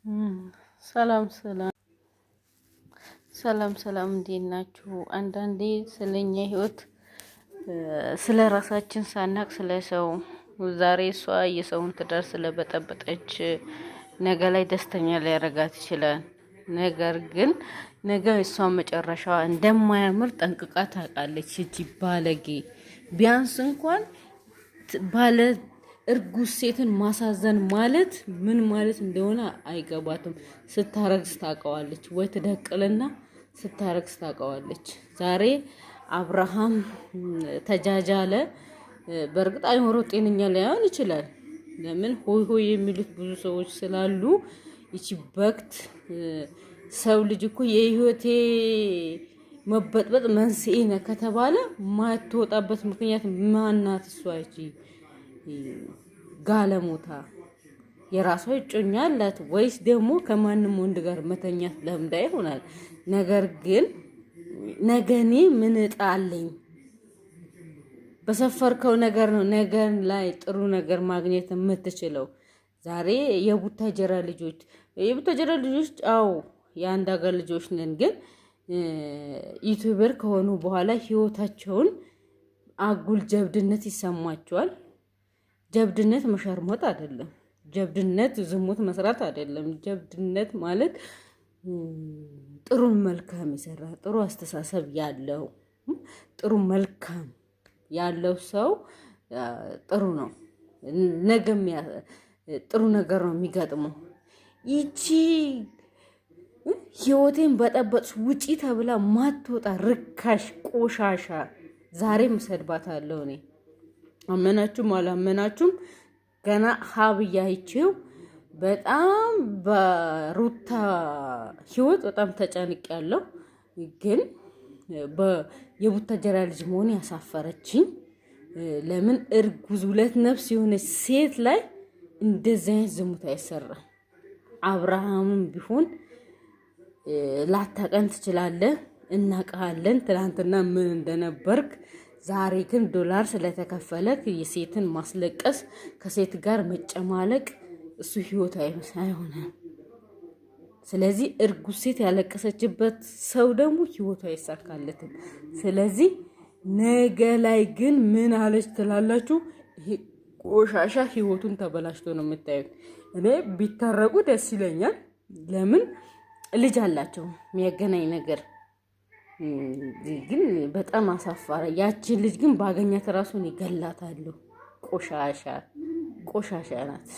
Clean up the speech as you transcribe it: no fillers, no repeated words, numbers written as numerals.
ሰላም ሰላም ሰላም ሰላም፣ እንዴት ናችሁ? አንዳንዴ ስለኛ ህይወት ስለ ራሳችን ሳናቅ ስለ ሰው ዛሬ እሷ የሰውን ትዳር ስለበጠበጠች ነገ ላይ ደስተኛ ሊያረጋት ይችላል። ነገር ግን ነገ እሷ መጨረሻዋ እንደማያምር ጠንቅቃ ታውቃለች። እቺ ባለጌ ቢያንስ እንኳን ባለ እርጉዝ ሴትን ማሳዘን ማለት ምን ማለት እንደሆነ አይገባትም። ስታረግዝ ታውቀዋለች ወይ ትደቅልና ስታረግዝ ታውቀዋለች። ዛሬ አብርሃም ተጃጃለ። በእርግጥ አይምሮ ጤነኛ ላይሆን ይችላል። ለምን ሆይ ሆይ የሚሉት ብዙ ሰዎች ስላሉ ይቺ በክት ሰው ልጅ እኮ የህይወቴ መበጥበጥ መንስኤ ነው ከተባለ ማትወጣበት ምክንያት ማናት? እሷ እቺ ጋለሞታ የራሷ እጮኛ አላት ወይስ ደግሞ ከማንም ወንድ ጋር መተኛት ለምዳ ይሆናል? ነገር ግን ነገኔ ምን እጣለኝ? በሰፈርከው ነገር ነው ነገን ላይ ጥሩ ነገር ማግኘት የምትችለው። ዛሬ የቡታጀራ ልጆች አው የአንድ ሀገር ልጆች ነን፣ ግን ዩቲዩበር ከሆኑ በኋላ ህይወታቸውን አጉል ጀብድነት ይሰማቸዋል። ጀብድነት መሸርሞጥ አይደለም። ጀብድነት ዝሙት መስራት አይደለም። ጀብድነት ማለት ጥሩ መልካም ይሰራ ጥሩ አስተሳሰብ ያለው ጥሩ መልካም ያለው ሰው ጥሩ ነው። ነገም ጥሩ ነገር ነው የሚገጥመው። ይቺ ህይወቴን በጠበጥሽ ውጪ ተብላ ማትወጣ ርካሽ ቆሻሻ ዛሬም እሰድባታለሁ እኔ። አመናችሁም አላመናችሁም ገና ሀብያ አይቼው በጣም በሩታ ህይወት በጣም ተጨንቅ ያለው ግን የቡታጀራ ልጅ መሆን ያሳፈረችኝ። ለምን እርጉዝ ሁለት ነፍስ የሆነች ሴት ላይ እንደዚህ አይነት ዝሙት አይሰራም። አብርሃምም ቢሆን ላታቀን ትችላለህ፣ እናውቃለን ትናንትና ምን እንደነበርክ። ዛሬ ግን ዶላር ስለተከፈለ የሴትን ማስለቀስ ከሴት ጋር መጨማለቅ እሱ ህይወት አይሆንም። ስለዚህ እርጉዝ ሴት ያለቀሰችበት ሰው ደግሞ ህይወቱ አይሳካለትም። ስለዚህ ነገ ላይ ግን ምን አለች ትላላችሁ? ይሄ ቆሻሻ ህይወቱን ተበላሽቶ ነው የምታዩት። እኔ ቢታረቁ ደስ ይለኛል። ለምን ልጅ አላቸው የሚያገናኝ ነገር ግን በጣም አሳፋረ። ያችን ልጅ ግን ባገኛት ራሱን ይገላታለሁ። ቆሻሻ ናት።